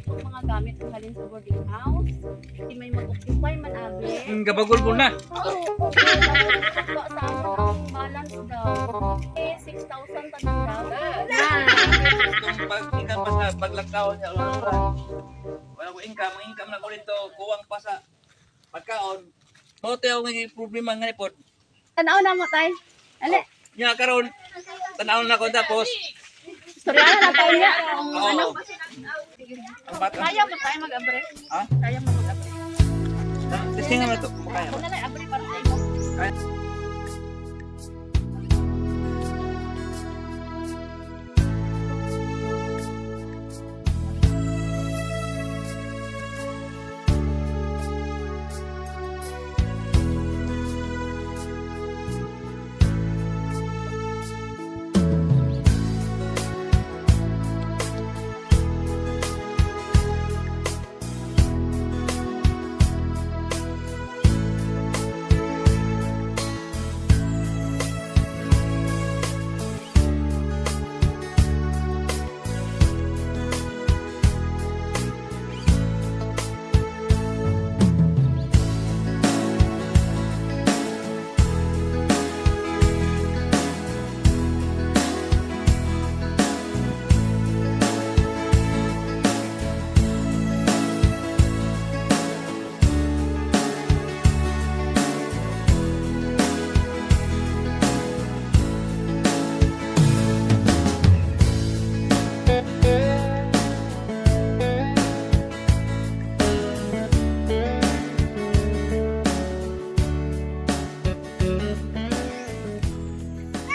ang mga gamit ng halin sa boarding house. Di may mag-occupy man abi. Gabagol mo na. Oo, tapos sa amon ang balance daw. 6,000 tanan daw. Itong pag-income pa sa paglakaw niya. Wala ko income. Ang income na ko dito, kuwang pa sa pagkaon. Mo tayo may problema nga po. Tanaw na mo tay. Ali, Nya karon tanaw na ko tapos istorya na tayo niya kung Oo. ano. ang bata. Kaya mo tayo mag-abre. Ha? Kaya mo mag-abre. Testing naman to. Kaya. Kung na abre para sa imo.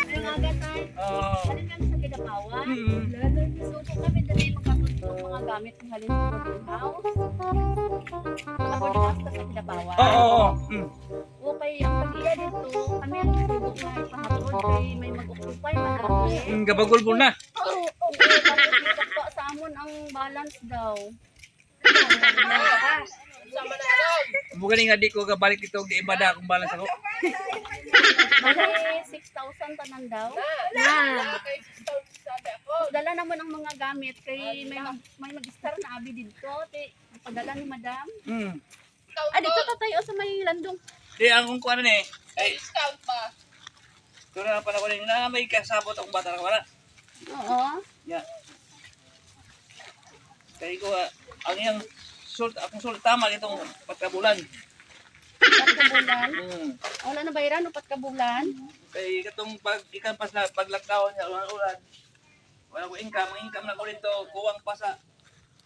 Ang aga tay. Oh. Halin kami sa Kidapawan. Mm. Suko kami dali magkatulong ng mga gamit ng halin sa boarding house. Sa boarding house ka sa Kidapawan. Oo. Okay, ang pag-iya dito, kami ang sugo na ipahatod kay may mag-occupy man abi. Gabagol mo na. Oo, tapos ito sa amon ang balance daw. Bukan nga di ko gabalik dito di ibada akong balance ako. Bali 6,000 tanan daw. Tapos dala naman ang mga gamit kay may mag-star na abi dito. Padala ni madam. Ah, dito ta tayo sa may landong. Di ang kung ano ni. Ay, discount pa. Ito na pala ko rin na may kasabot akong bata na wala. Oo. Ya. Kaya ko ang iyang akong sulit tama itong pagkabulan. Patkabulan. Wala na bayaran upat ka bulan. Kaya katong ikan pas na paglakaw niya ulan-ulan. Wala ko income. Ang income na ko dito, kuwang pa sa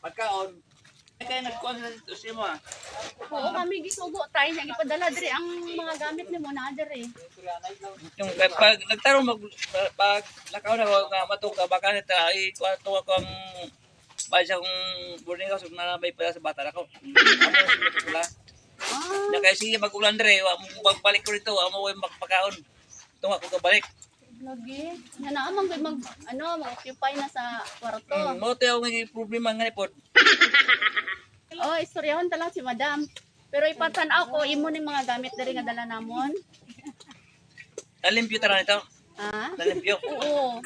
pagkaon. Kaya nagkuhan sila dito siya mo. Oo, kami gisugo tayo niya gipadala diri ang mga gamit nimo na diri. Yung pag nagtarong pag lakaw na ko nga matuka baka nita ay kuwato ako ang bahay sa kong boarding house na may pala sa bata na ko. Na kaya sige mag-ulan dere, magbalik ko rito, amo ko magpakaon. Ito ako kabalik. Lagi. Nga na amang mag-occupy na sa kwarto. Mo tayo may problema nga po. Oh, istoryahon ta lang si madam. Pero ipatanaw ko imo ni mga gamit diri nga dala namon. Nalimpyo tara nito. Ha? Nalimpyo. Oo.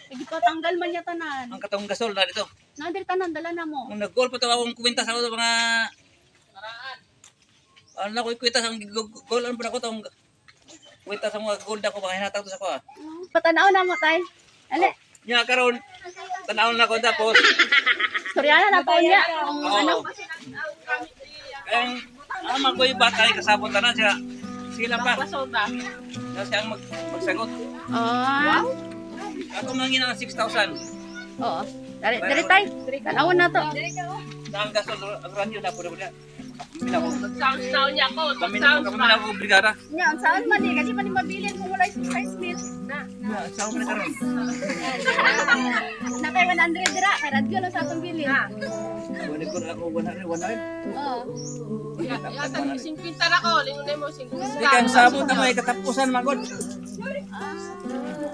Sige pa tanggal man niya tanan. Ang katong gasol na dito. Nadir tanan dala namo. Nung nag-goal pa tayo akong kuwintas ako sa mga ano na ko ikuitas ang goal ano pa ako tong kuwintas ang mga gold ako mga hinatag to sa ko. Patanaw na mo tay. Ali, Nya karon tanawon na ko tapos istoryana na tayo niya kung ano. Kaya aman ko yung bata ay kasabot na siya. Sila pa. Na siya ang magsagot. Ah. Ako mangin ng 6,000. Oo. Dari tay. Tanawon na to. Na ang gasol ang ranyo na puro niya. Mina ko. Sound niya ako. Kami na ako brigada. Nya, saan man di kasi man di mabilin kung wala yung size meal. Ya, sa mo na karon. Na kay 100 dira, kay radyo lang sa atong bilin. Wala ko na ako 100. Oo. Yata, 50 na ko. Lingunay mo, 50. Di kan sabot na may katapusan magod.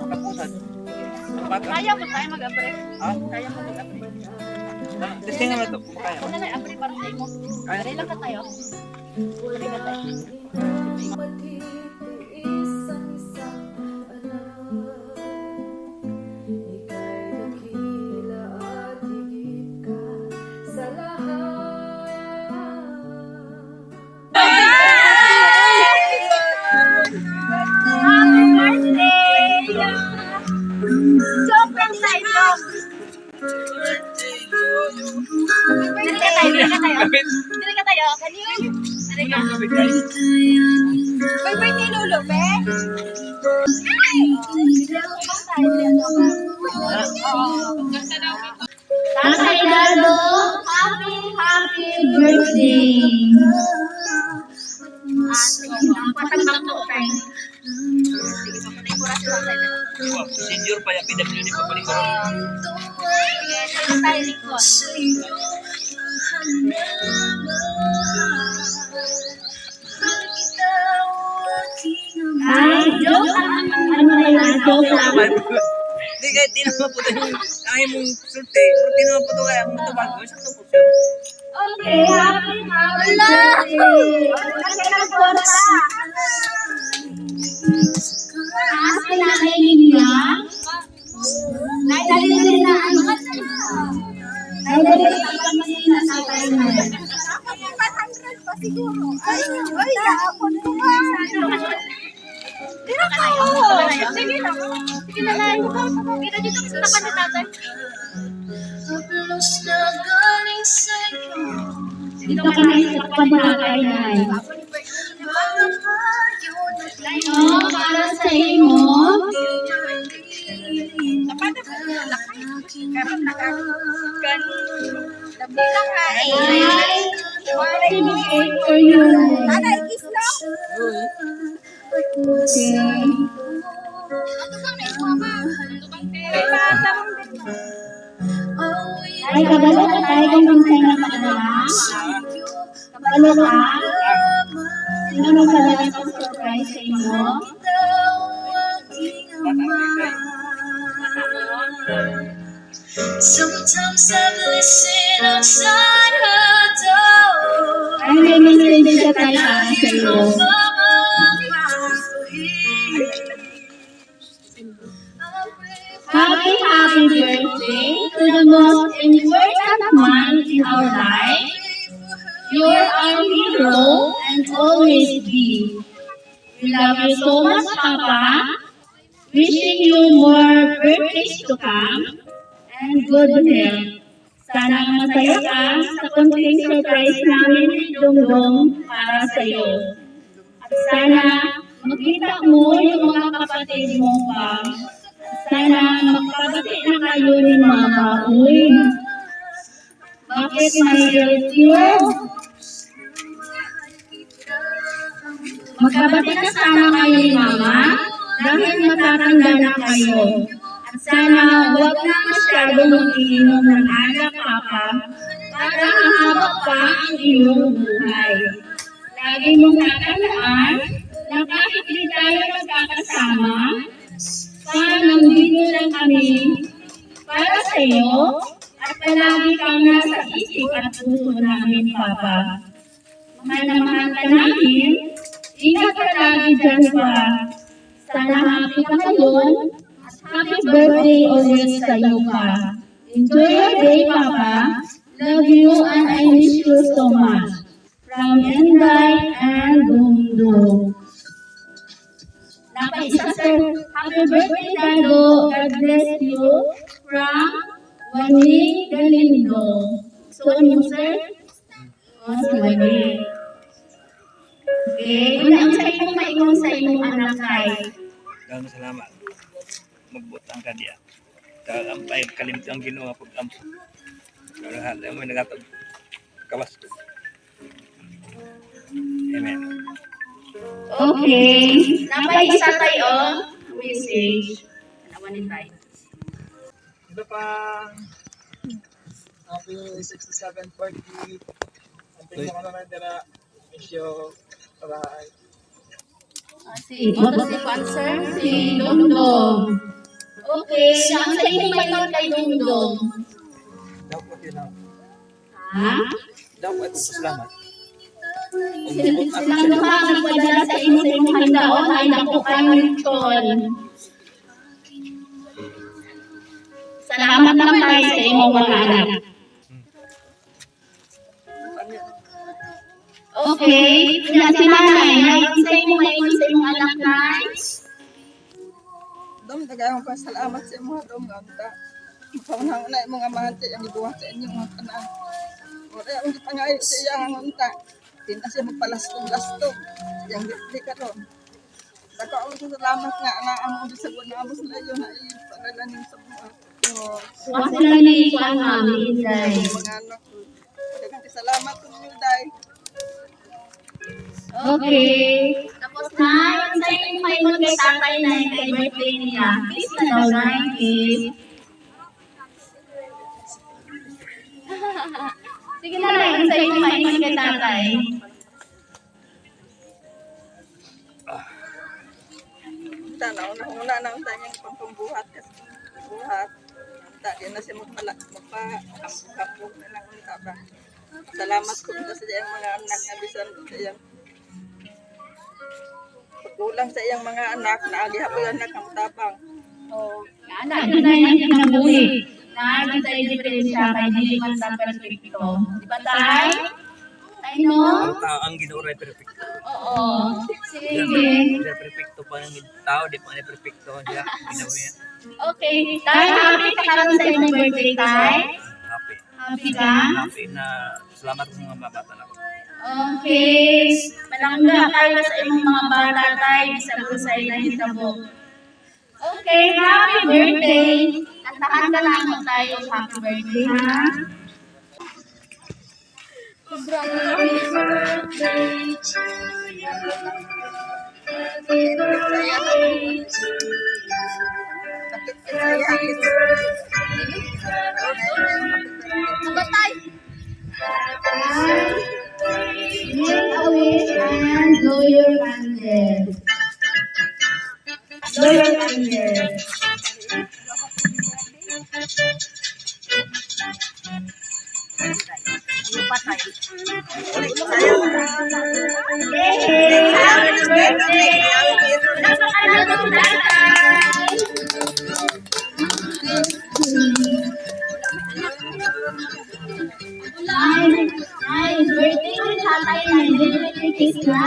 Katapusan. Ang bata. Kaya mo tayo mag-abre. Ha? Kaya mo mag-abre. Testing naman to. Kaya. Kung na abre para sa imo. Dari lang ka tayo. Dari ka tayo. Dili ka tayo. Kanina. Dili ka. May birthday lolo, be? Tatay Dado, happy birthday. Patang po tayo. Sige, papunay ko rin sila tayo. Senior pa yung PWD pa paling ko. Sige, tayo likod. Ay, joke lang. Ano na yun? Joke lang. Di kahit tinama po tayo ay mong sulti. Pero tinama po ito kaya mong tumag. Sakto po siya. Okay, happy birthday. Kasi nagpunta. Kasi nanay niya. Naidali na ano. Naidali na kanina sa tayo na. 500 pa siguro. Ay, ako naman. Tira ka. Sige na. Sige na lang. Kita dito sa tapat ni tatay. Dito ka na sa pagpapalakay na. No, para sa imo. Tapat na po. Karoon na ka. Labi lang ha. Ay, certificate for you. Nanay, kiss na. Okay. Ano bang naikuha? Ano bang pera? Ay, kabalo ka tayo kung minsay na paadala. Kabalo ka? Sino nang padala sa surprise sa inyo? Sometimes I listen outside her door. Ay, may message siya tayo para sa iyo. Happy birthday to the most important man in our life. You're our hero and always be. We love you so much, Papa. Wishing you more birthdays to come and good health. Sana masaya ka sa konting surprise namin ni Dongdong para sa iyo. At sana makita mo yung mga kapatid mo pa. Sana magpabati na kayo ni Mama. Uy, bakit may guilt yun? Magpabati na sana kayo ni Mama dahil matatanda na kayo. At sana huwag na masyadong mag-iinom ng alak, Papa, para mahaba pa ang iyong buhay. Lagi mong tatandaan na kahit di tayo magkakasama, nandito lang kami para sa iyo at palagi kang nasa isip at puso namin, Papa. Mahal na mahal ka namin, ingat ka lagi dyan pa. Sana happy ka ngayon at happy birthday ulit sa iyo pa. Enjoy your day, Papa. Love you and I miss you so much. From Enday and Dongdong. Nakaisa, sir. Happy birthday, Dado. God bless you. From Wani Galindo. So, ano, sir? O, si Wani. Okay. Una ang sa imong maingon sa imong anak kay. Dalam salamat. Magbutang ka diya. Tagampay kalimut ang Ginoo pag-amsa. Lahat ay may nagatag kawas ko. Amen. Okay. Napaisa tayo. Message. Nawanin tayo. Ito pa, happy 67th birthday. Anting mo ka naman dira. Wish you bye. Si Sponsor, si Dongdong. Okay. Ang sa imong maingon kay Dongdong. Dapat yun ako. Ha? Dapat ko salamat. Silang duha ang nagpadala sa imo sa imong handaon ay naku kayo Richon. Salamat naman tayo sa imong mga anak. Okay, kaya si Nanay, sa imong maingon sa imong anak, guys. Dom, tagayang pa salamat sa mga dom. Makaunang na yung mga mahante ang ibuhat sa inyong mga kanaan. Wala ang gipangayo sa iyang unta. Di na siya magpalastong-lastong. Yang di ka ron. Dako ang salamat nga ang sa gunamos na yun na ipagalanin sa mga Kasi lang ni Kuan Mami, Inday. mga anak ko. Daghang salamat ko niyo, Day. Okay. Tapos na, yung sa yung maingon kay tatay na kay birthday niya. Kiss na daw na yung kiss. Sige na lang, yung sa yung maingon kay tatay. Tanaw na una na ang tanyang pangpambuhat kasi buhat. Dahil na siya magpakapog na lang unta ba. Salamat ko sa iyang mga anak na bisan sa iyang pagkulang sa iyang mga anak na agihapon anak ang tabang. Anak, ito na yung kinabuhi. Naayon sa diferensya kay Dili man sa perspekto. Di ba tay? Tay no? Tao ang ginoo ray perfecto. Oo. Sige. Ray perfecto pa ng tao, di pa ni perfecto siya. Ginoo yan. Okay. Tay, happy ka karon sa imong birthday, tay? Happy. Happy ka? Happy na salamat sa mga bata na. Okay. Malangga kayo sa imong mga bata, tay. Bisag usay na hitabo. Okay, happy birthday. Kantahan ka lang tayo. Happy birthday, ha? Sakit ka sa iyang Mabatay. Make a wish and blow your candle. Blow your candle. Yay! Happy birthday! Napakalagang tatay! Ay, birthday ni tatay na hindi may kiss na.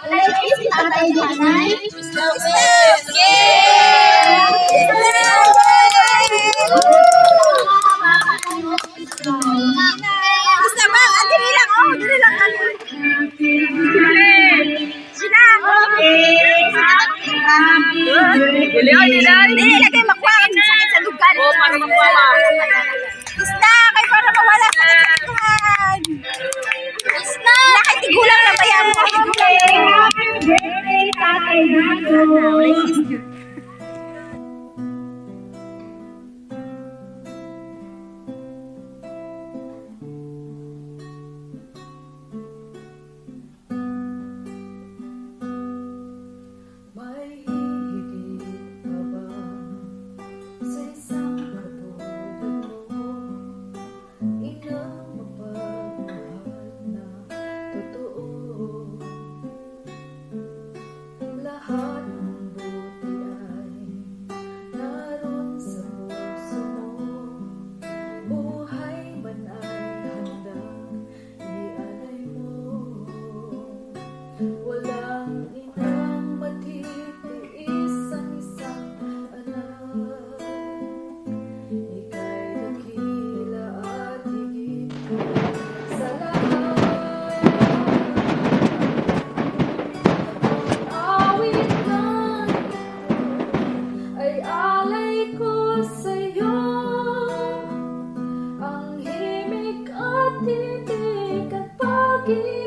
Wala yung kiss si tatay dyan, ay? Basta ba? Dili lang, oh, dili lang. Sila, Dili dili lagay makuha ang sakit sa dugan. Oh, para mawala. Basta, kay para mawala sa dugan. Basta, nakitigulang na bayan mo. Happy birthday, tatay Dato! May higit pa ba sa isang katulad mo? Inang mapagmahal na totoo. Lahat ng buti ay naroon sa puso mo. Buhay man ay handang ialay mo. Walang inang matitiis ang isang anak. Ika'y dakila at higit sa lahat. Ang awit na ay alay ko sa'yo. Ang himig at titig at pag-ibig